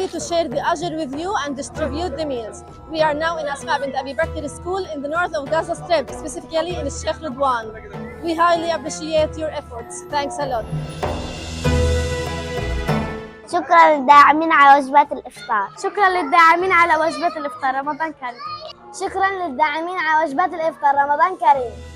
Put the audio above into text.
happy to share the ajr with you and distribute the meals. We are now in Asma bint Abi Bakr School in the north of Gaza Strip, specifically in Sheikh Ridwan. We highly appreciate your efforts. Thanks a lot. شكرا للداعمين على وجبات الإفطار. شكرا للداعمين على وجبة الإفطار. رمضان كريم. شكرا للداعمين على وجبات الإفطار. رمضان كريم.